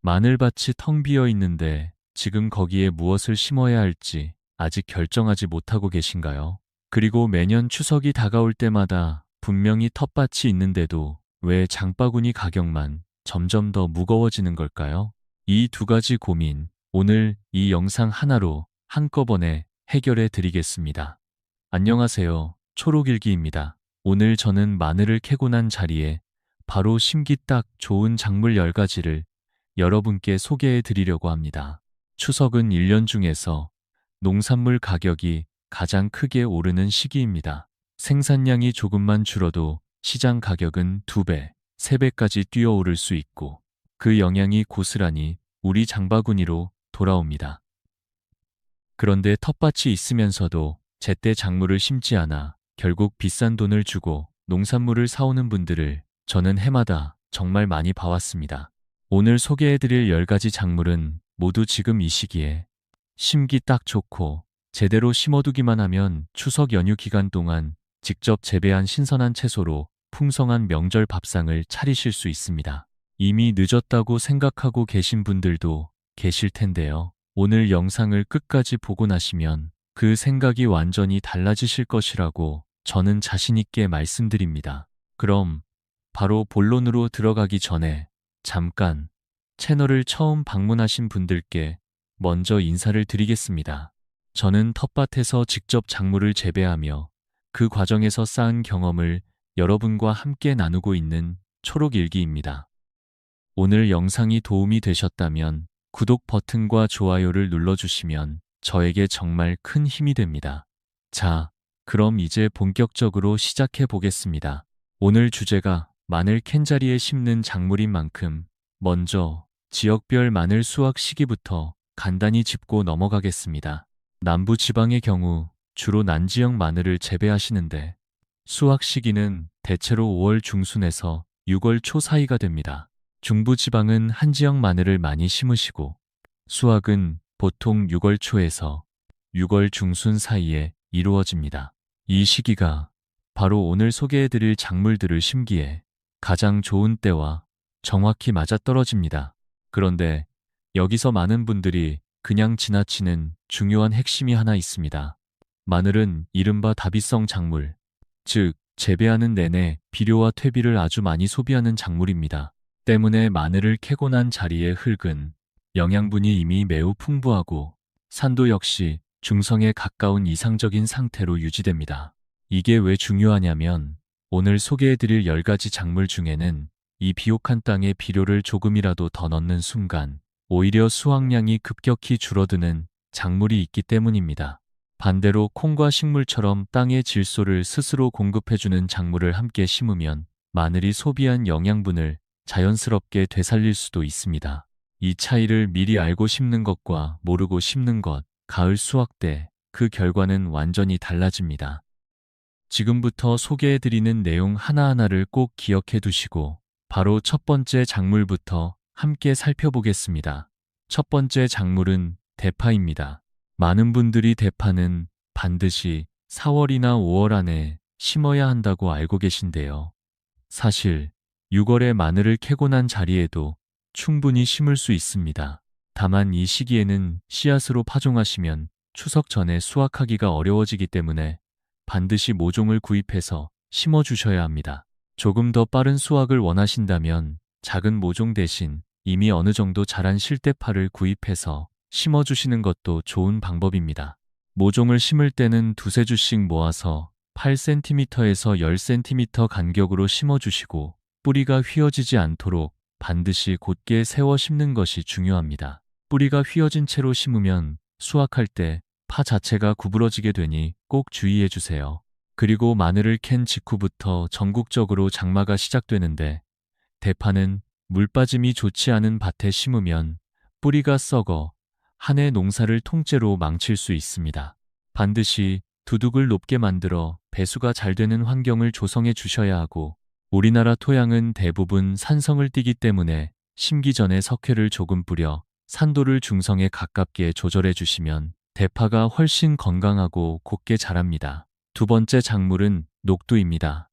마늘밭이 텅 비어 있는데 지금 거기에 무엇을 심어야 할지 아직 결정하지 못하고 계신가요? 그리고 매년 추석이 다가올 때마다 분명히 텃밭이 있는데도 왜 장바구니 가격만 점점 더 무거워지는 걸까요? 이 두 가지 고민, 오늘 이 영상 하나로 한꺼번에 해결해 드리겠습니다. 안녕하세요. 초록일기입니다. 오늘 저는 마늘을 캐고 난 자리에 바로 심기 딱 좋은 작물 10가지를 여러분께 소개해 드리려고 합니다. 추석은 1년 중에서 농산물 가격이 가장 크게 오르는 시기입니다. 생산량이 조금만 줄어도 시장 가격은 2배, 3배까지 뛰어오를 수 있고 그 영향이 고스란히 우리 장바구니로 돌아옵니다. 그런데 텃밭이 있으면서도 제때 작물을 심지 않아 결국 비싼 돈을 주고 농산물을 사오는 분들을 저는 해마다 정말 많이 봐왔습니다. 오늘 소개해드릴 10가지 작물은 모두 지금 이 시기에 심기 딱 좋고 제대로 심어두기만 하면 추석 연휴 기간 동안 직접 재배한 신선한 채소로 풍성한 명절 밥상을 차리실 수 있습니다. 이미 늦었다고 생각하고 계신 분들도 계실 텐데요. 오늘 영상을 끝까지 보고 나시면 그 생각이 완전히 달라지실 것이라고 저는 자신 있게 말씀드립니다. 그럼 바로 본론으로 들어가기 전에 잠깐 채널을 처음 방문하신 분들께 먼저 인사를 드리겠습니다. 저는 텃밭에서 직접 작물을 재배하며 그 과정에서 쌓은 경험을 여러분과 함께 나누고 있는 초록일기입니다. 오늘 영상이 도움이 되셨다면 구독 버튼과 좋아요를 눌러주시면 저에게 정말 큰 힘이 됩니다. 자, 그럼 이제 본격적으로 시작해 보겠습니다. 오늘 주제가 마늘 캔자리에 심는 작물인 만큼 먼저 지역별 마늘 수확 시기부터 간단히 짚고 넘어가겠습니다. 남부 지방의 경우 주로 난지역 마늘을 재배하시는데 수확 시기는 대체로 5월 중순에서 6월 초 사이가 됩니다. 중부 지방은 한지역 마늘을 많이 심으시고 수확은 보통 6월 초에서 6월 중순 사이에 이루어집니다. 이 시기가 바로 오늘 소개해드릴 작물들을 심기에 가장 좋은 때와 정확히 맞아떨어집니다. 그런데 여기서 많은 분들이 그냥 지나치는 중요한 핵심이 하나 있습니다. 마늘은 이른바 다비성 작물, 즉 재배하는 내내 비료와 퇴비를 아주 많이 소비하는 작물입니다. 때문에 마늘을 캐고 난 자리의 흙은 영양분이 이미 매우 풍부하고 산도 역시 중성에 가까운 이상적인 상태로 유지됩니다. 이게 왜 중요하냐면 오늘 소개해드릴 10가지 작물 중에는 이 비옥한 땅에 비료를 조금이라도 더 넣는 순간 오히려 수확량이 급격히 줄어드는 작물이 있기 때문입니다. 반대로 콩과 식물처럼 땅의 질소를 스스로 공급해주는 작물을 함께 심으면 마늘이 소비한 영양분을 자연스럽게 되살릴 수도 있습니다. 이 차이를 미리 알고 심는 것과 모르고 심는 것, 가을 수확 때 그 결과는 완전히 달라집니다. 지금부터 소개해드리는 내용 하나하나를 꼭 기억해 두시고 바로 첫 번째 작물부터 함께 살펴보겠습니다. 첫 번째 작물은 대파입니다. 많은 분들이 대파는 반드시 4월이나 5월 안에 심어야 한다고 알고 계신데요. 사실 6월에 마늘을 캐고 난 자리에도 충분히 심을 수 있습니다. 다만 이 시기에는 씨앗으로 파종하시면 추석 전에 수확하기가 어려워지기 때문에 반드시 모종을 구입해서 심어주셔야 합니다. 조금 더 빠른 수확을 원하신다면 작은 모종 대신 이미 어느 정도 자란 실대파를 구입해서 심어주시는 것도 좋은 방법입니다. 모종을 심을 때는 두세 주씩 모아서 8cm에서 10cm 간격으로 심어주시고 뿌리가 휘어지지 않도록 반드시 곧게 세워 심는 것이 중요합니다. 뿌리가 휘어진 채로 심으면 수확할 때 파 자체가 구부러지게 되니 꼭 주의해 주세요. 그리고 마늘을 캔 직후부터 전국적으로 장마가 시작되는데 대파는 물 빠짐이 좋지 않은 밭에 심으면 뿌리가 썩어 한 해 농사를 통째로 망칠 수 있습니다. 반드시 두둑을 높게 만들어 배수가 잘 되는 환경을 조성해 주셔야 하고 우리나라 토양은 대부분 산성을 띠기 때문에 심기 전에 석회를 조금 뿌려 산도를 중성에 가깝게 조절해 주시면 대파가 훨씬 건강하고 곱게 자랍니다. 두 번째 작물은 녹두입니다.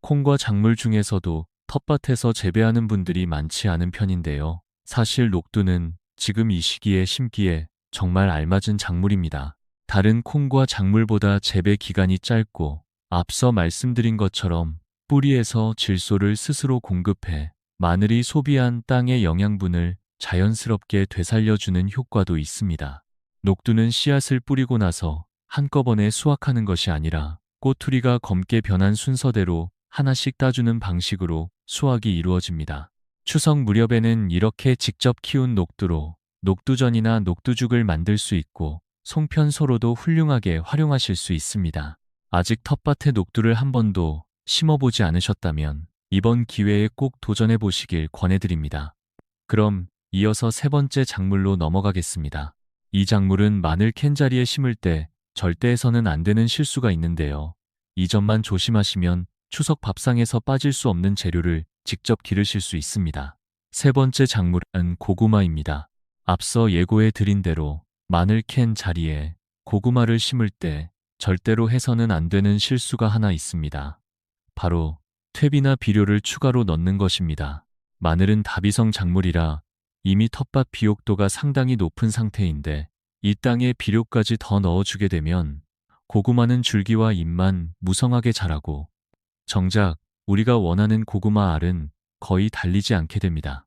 콩과 작물 중에서도 텃밭에서 재배하는 분들이 많지 않은 편인데요. 사실 녹두는 지금 이 시기에 심기에 정말 알맞은 작물입니다. 다른 콩과 작물보다 재배 기간이 짧고 앞서 말씀드린 것처럼 뿌리에서 질소를 스스로 공급해 마늘이 소비한 땅의 영양분을 자연스럽게 되살려주는 효과도 있습니다. 녹두는 씨앗을 뿌리고 나서 한꺼번에 수확하는 것이 아니라 꼬투리가 검게 변한 순서대로 하나씩 따주는 방식으로 수확이 이루어집니다. 추석 무렵에는 이렇게 직접 키운 녹두로 녹두전이나 녹두죽을 만들 수 있고 송편소로도 훌륭하게 활용하실 수 있습니다. 아직 텃밭에 녹두를 한 번도 심어보지 않으셨다면 이번 기회에 꼭 도전해 보시길 권해드립니다. 그럼 이어서 세 번째 작물로 넘어가겠습니다. 이 작물은 마늘 캔 자리에 심을 때 절대 해서는 안 되는 실수가 있는데요. 이 점만 조심하시면 추석 밥상에서 빠질 수 없는 재료를 직접 기르실 수 있습니다. 세 번째 작물은 고구마입니다. 앞서 예고해 드린 대로 마늘 캔 자리에 고구마를 심을 때 절대로 해서는 안 되는 실수가 하나 있습니다. 바로 퇴비나 비료를 추가로 넣는 것입니다. 마늘은 다비성 작물이라 이미 텃밭 비옥도가 상당히 높은 상태인데 이 땅에 비료까지 더 넣어주게 되면 고구마는 줄기와 잎만 무성하게 자라고 정작 우리가 원하는 고구마 알은 거의 달리지 않게 됩니다.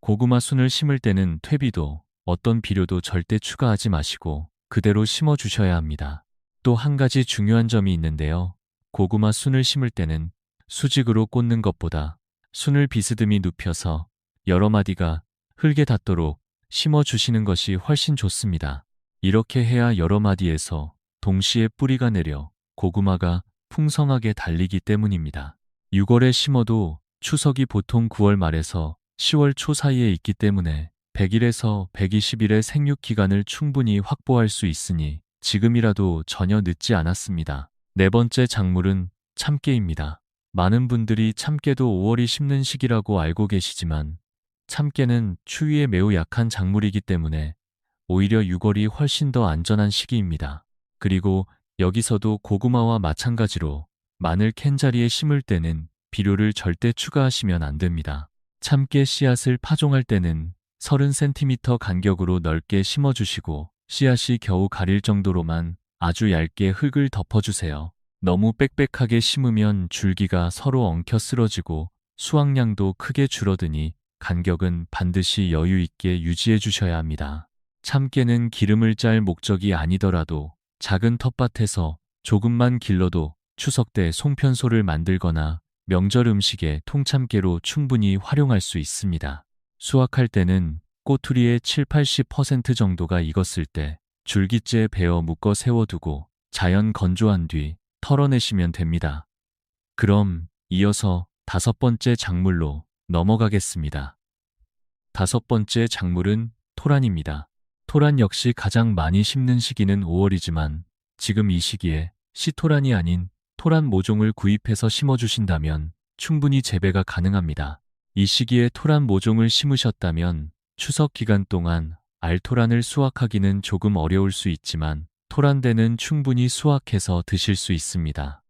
고구마 순을 심을 때는 퇴비도 어떤 비료도 절대 추가하지 마시고 그대로 심어 주셔야 합니다. 또 한 가지 중요한 점이 있는데요. 고구마 순을 심을 때는 수직으로 꽂는 것보다 순을 비스듬히 눕혀서 여러 마디가 흙에 닿도록 심어 주시는 것이 훨씬 좋습니다. 이렇게 해야 여러 마디에서 동시에 뿌리가 내려 고구마가 풍성하게 달리기 때문입니다. 6월에 심어도 추석이 보통 9월 말에서 10월 초 사이에 있기 때문에 100일에서 120일의 생육 기간을 충분히 확보할 수 있으니 지금이라도 전혀 늦지 않았습니다. 네 번째 작물은 참깨입니다. 많은 분들이 참깨도 5월이 심는 시기라고 알고 계시지만 참깨는 추위에 매우 약한 작물이기 때문에 오히려 6월이 훨씬 더 안전한 시기입니다. 그리고 여기서도 고구마와 마찬가지로 마늘 캔 자리에 심을 때는 비료를 절대 추가하시면 안 됩니다. 참깨 씨앗을 파종할 때는 30cm 간격으로 넓게 심어주시고 씨앗이 겨우 가릴 정도로만 아주 얇게 흙을 덮어주세요. 너무 빽빽하게 심으면 줄기가 서로 엉켜 쓰러지고 수확량도 크게 줄어드니 간격은 반드시 여유 있게 유지해 주셔야 합니다. 참깨는 기름을 짤 목적이 아니더라도 작은 텃밭에서 조금만 길러도 추석 때 송편소를 만들거나 명절 음식에 통참깨로 충분히 활용할 수 있습니다. 수확할 때는 꼬투리의 7~80% 정도가 익었을 때 줄기째 베어 묶어 세워두고 자연 건조한 뒤 털어내시면 됩니다. 그럼 이어서 다섯 번째 작물로 넘어가겠습니다. 다섯 번째 작물은 토란입니다. 토란 역시 가장 많이 심는 시기는 5월이지만 지금 이 시기에 씨토란이 아닌 토란 모종을 구입해서 심어주신다면 충분히 재배가 가능합니다. 이 시기에 토란 모종을 심으셨다면 추석 기간 동안 알토란을 수확하기는 조금 어려울 수 있지만 토란대는 충분히 수확해서 드실 수 있습니다.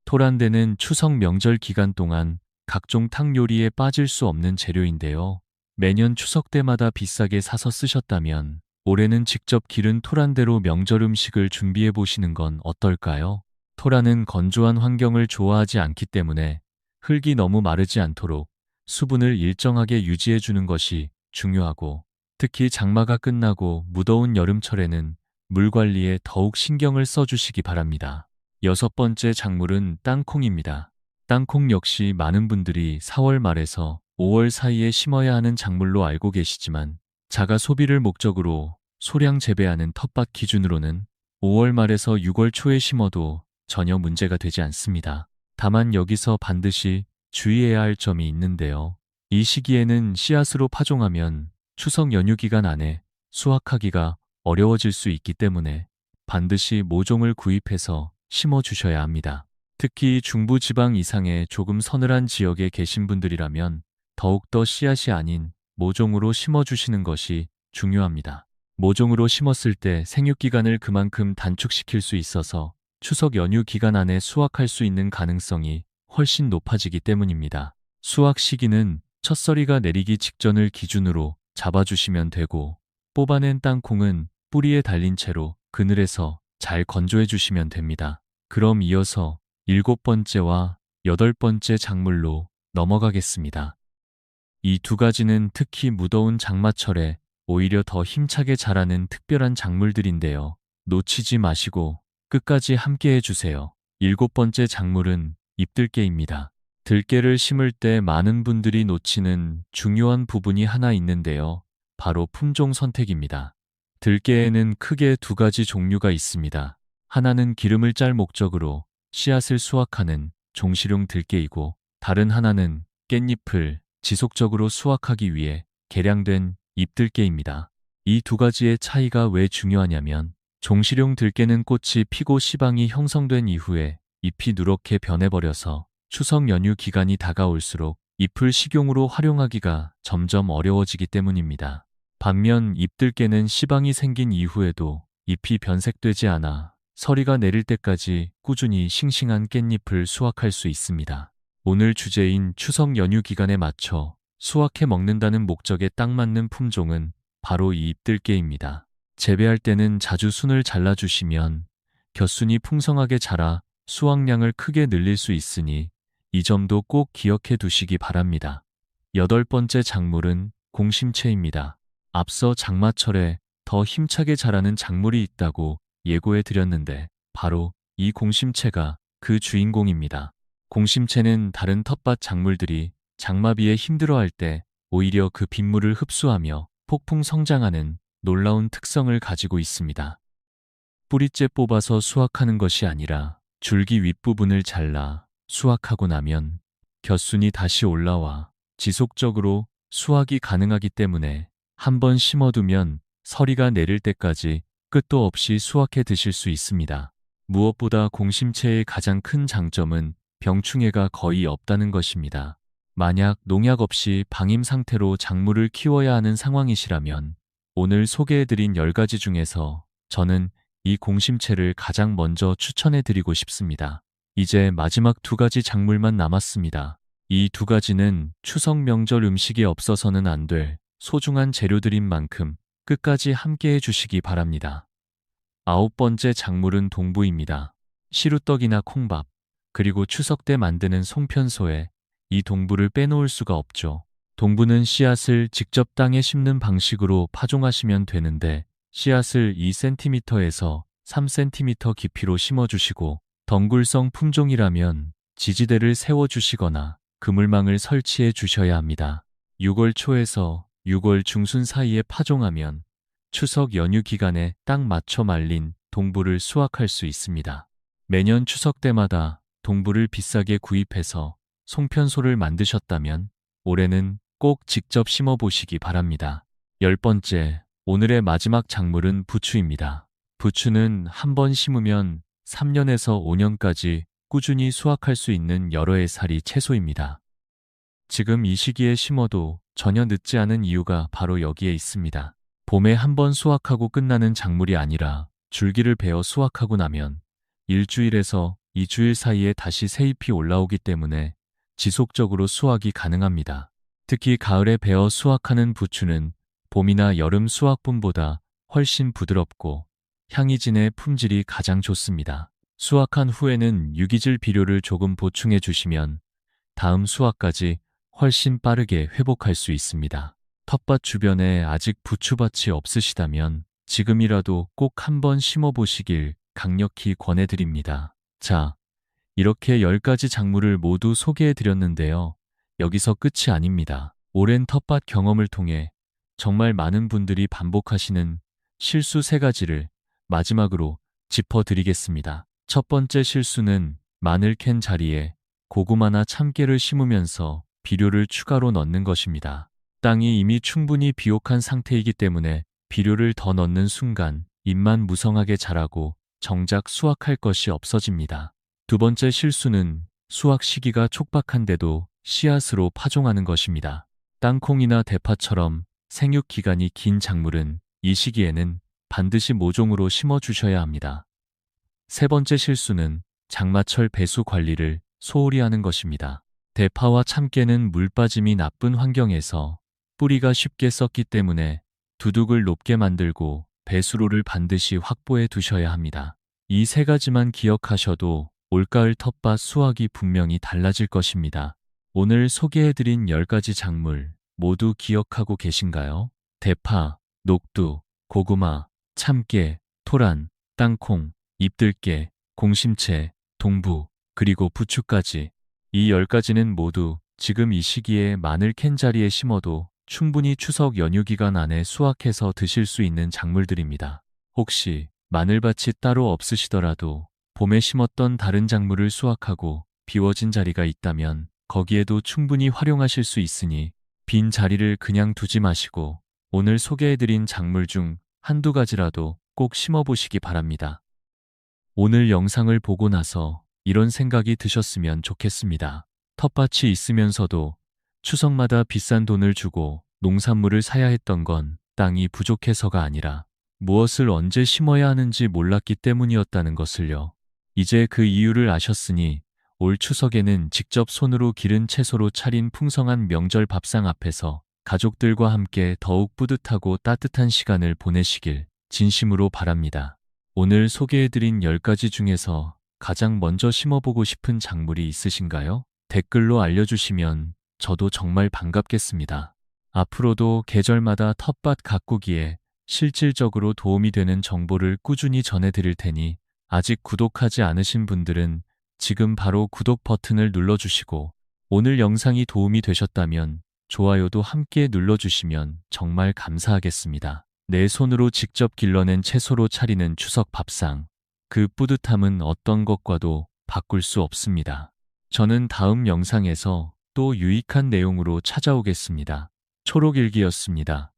토란대는 추석 명절 기간 동안 각종 탕 요리에 빠질 수 없는 재료인데요. 매년 추석 때마다 비싸게 사서 쓰셨다면 올해는 직접 기른 토란대로 명절 음식을 준비해 보시는 건 어떨까요? 토란은 건조한 환경을 좋아하지 않기 때문에 흙이 너무 마르지 않도록 수분을 일정하게 유지해 주는 것이 중요하고 특히 장마가 끝나고 무더운 여름철에는 물 관리에 더욱 신경을 써주시기 바랍니다. 여섯 번째 작물은 땅콩입니다. 땅콩 역시 많은 분들이 4월 말에서 5월 사이에 심어야 하는 작물로 알고 계시지만 자가 소비를 목적으로 소량 재배하는 텃밭 기준으로는 5월 말에서 6월 초에 심어도 전혀 문제가 되지 않습니다. 다만 여기서 반드시 주의해야 할 점이 있는데요. 이 시기에는 씨앗으로 파종하면 추석 연휴 기간 안에 수확하기가 어려워질 수 있기 때문에 반드시 모종을 구입해서 심어주셔야 합니다. 특히 중부지방 이상의 조금 서늘한 지역에 계신 분들이라면 더욱더 씨앗이 아닌 모종으로 심어주시는 것이 중요합니다. 모종으로 심었을 때 생육기간을 그만큼 단축시킬 수 있어서 추석 연휴 기간 안에 수확할 수 있는 가능성이 훨씬 높아지기 때문입니다. 수확 시기는 첫서리가 내리기 직전을 기준으로 잡아주시면 되고, 뽑아낸 땅콩은 뿌리에 달린 채로 그늘에서 잘 건조해 주시면 됩니다. 그럼 이어서 7번째와 8번째 작물로 넘어가겠습니다. 이 두 가지는 특히 무더운 장마철에 오히려 더 힘차게 자라는 특별한 작물들인데요. 놓치지 마시고 끝까지 함께 해주세요. 7번째 작물은 잎들깨입니다. 들깨를 심을 때 많은 분들이 놓치는 중요한 부분이 하나 있는데요. 바로 품종 선택입니다. 들깨에는 크게 두 가지 종류가 있습니다. 하나는 기름을 짤 목적으로 씨앗을 수확하는 종실용 들깨이고, 다른 하나는 깻잎을 지속적으로 수확하기 위해 개량된 잎들깨입니다. 이 두 가지의 차이가 왜 중요하냐면, 종실용 들깨는 꽃이 피고 씨방이 형성된 이후에 잎이 누렇게 변해버려서 추석 연휴 기간이 다가올수록 잎을 식용으로 활용하기가 점점 어려워지기 때문입니다. 반면 잎들깨는 씨방이 생긴 이후에도 잎이 변색되지 않아 서리가 내릴 때까지 꾸준히 싱싱한 깻잎을 수확할 수 있습니다. 오늘 주제인 추석 연휴 기간에 맞춰 수확해 먹는다는 목적에 딱 맞는 품종은 바로 이 잎들깨입니다. 재배할 때는 자주 순을 잘라주시면 곁순이 풍성하게 자라 수확량을 크게 늘릴 수 있으니 이 점도 꼭 기억해 두시기 바랍니다. 8번째 작물은 공심채입니다. 앞서 장마철에 더 힘차게 자라는 작물이 있다고 예고해 드렸는데, 바로 이 공심채가 그 주인공입니다. 공심채는 다른 텃밭 작물들이 장마비에 힘들어할 때 오히려 그 빗물을 흡수하며 폭풍 성장하는 놀라운 특성을 가지고 있습니다. 뿌리째 뽑아서 수확하는 것이 아니라 줄기 윗부분을 잘라 수확하고 나면 곁순이 다시 올라와 지속적으로 수확이 가능하기 때문에 한번 심어두면 서리가 내릴 때까지 끝도 없이 수확해 드실 수 있습니다. 무엇보다 공심채의 가장 큰 장점은 병충해가 거의 없다는 것입니다. 만약 농약 없이 방임 상태로 작물을 키워야 하는 상황이시라면 오늘 소개해드린 10가지 중에서 저는 이 공심채를 가장 먼저 추천해드리고 싶습니다. 이제 마지막 2가지 작물만 남았습니다. 이 2가지는 추석 명절 음식이 없어서는 안 될 소중한 재료들인 만큼 끝까지 함께 해주시기 바랍니다. 9번째 작물은 동부입니다. 시루떡이나 콩밥, 그리고 추석 때 만드는 송편소에 이 동부를 빼놓을 수가 없죠. 동부는 씨앗을 직접 땅에 심는 방식으로 파종하시면 되는데, 씨앗을 2cm에서 3cm 깊이로 심어주시고, 덩굴성 품종이라면 지지대를 세워주시거나 그물망을 설치해 주셔야 합니다. 6월 초에서 6월 중순 사이에 파종하면 추석 연휴 기간에 딱 맞춰 말린 동부를 수확할 수 있습니다. 매년 추석 때마다 동부를 비싸게 구입해서 송편소를 만드셨다면 올해는 꼭 직접 심어보시기 바랍니다. 10번째, 오늘의 마지막 작물은 부추입니다. 부추는 한 번 심으면 3년에서 5년까지 꾸준히 수확할 수 있는 여러 해 살이 채소입니다. 지금 이 시기에 심어도 전혀 늦지 않은 이유가 바로 여기에 있습니다. 봄에 한 번 수확하고 끝나는 작물이 아니라 줄기를 베어 수확하고 나면 일주일에서 2주일 사이에 다시 새잎이 올라오기 때문에 지속적으로 수확이 가능합니다. 특히 가을에 베어 수확하는 부추는 봄이나 여름 수확분보다 훨씬 부드럽고 향이 진해 품질이 가장 좋습니다. 수확한 후에는 유기질 비료를 조금 보충해 주시면 다음 수확까지 훨씬 빠르게 회복할 수 있습니다. 텃밭 주변에 아직 부추밭이 없으시다면 지금이라도 꼭 한번 심어보시길 강력히 권해드립니다. 자, 이렇게 10가지 작물을 모두 소개해드렸는데요. 여기서 끝이 아닙니다. 오랜 텃밭 경험을 통해 정말 많은 분들이 반복하시는 실수 3가지를 마지막으로 짚어드리겠습니다. 첫 번째 실수는 마늘 캔 자리에 고구마나 참깨를 심으면서 비료를 추가로 넣는 것입니다. 땅이 이미 충분히 비옥한 상태이기 때문에 비료를 더 넣는 순간 잎만 무성하게 자라고 정작 수확할 것이 없어집니다. 두 번째 실수는 수확 시기가 촉박한데도 씨앗으로 파종하는 것입니다. 땅콩이나 대파처럼 생육 기간이 긴 작물은 이 시기에는 반드시 모종으로 심어주셔야 합니다. 세 번째 실수는 장마철 배수 관리를 소홀히 하는 것입니다. 대파와 참깨는 물 빠짐이 나쁜 환경에서 뿌리가 쉽게 썩기 때문에 두둑을 높게 만들고 배수로를 반드시 확보해 두셔야 합니다. 이 세 가지만 기억하셔도 올가을 텃밭 수확이 분명히 달라질 것입니다. 오늘 소개해드린 10가지 작물 모두 기억하고 계신가요? 대파, 녹두, 고구마, 참깨, 토란, 땅콩, 잎들깨, 공심채, 동부, 그리고 부추까지. 이 10가지는 모두 지금 이 시기에 마늘 캔 자리에 심어도 충분히 추석 연휴 기간 안에 수확해서 드실 수 있는 작물들입니다. 혹시 마늘밭이 따로 없으시더라도 봄에 심었던 다른 작물을 수확하고 비워진 자리가 있다면 거기에도 충분히 활용하실 수 있으니 빈 자리를 그냥 두지 마시고 오늘 소개해드린 작물 중 한두 가지라도 꼭 심어보시기 바랍니다. 오늘 영상을 보고 나서 이런 생각이 드셨으면 좋겠습니다. 텃밭이 있으면서도 추석마다 비싼 돈을 주고 농산물을 사야 했던 건 땅이 부족해서가 아니라 무엇을 언제 심어야 하는지 몰랐기 때문이었다는 것을요. 이제 그 이유를 아셨으니 올 추석에는 직접 손으로 기른 채소로 차린 풍성한 명절 밥상 앞에서 가족들과 함께 더욱 뿌듯하고 따뜻한 시간을 보내시길 진심으로 바랍니다. 오늘 소개해드린 10가지 중에서 가장 먼저 심어보고 싶은 작물이 있으신가요? 댓글로 알려주시면 저도 정말 반갑겠습니다. 앞으로도 계절마다 텃밭 가꾸기에 실질적으로 도움이 되는 정보를 꾸준히 전해드릴 테니 아직 구독하지 않으신 분들은 지금 바로 구독 버튼을 눌러주시고 오늘 영상이 도움이 되셨다면 좋아요도 함께 눌러주시면 정말 감사하겠습니다. 내 손으로 직접 길러낸 채소로 차리는 추석 밥상. 그 뿌듯함은 어떤 것과도 바꿀 수 없습니다. 저는 다음 영상에서 또 유익한 내용으로 찾아오겠습니다. 초록일기였습니다.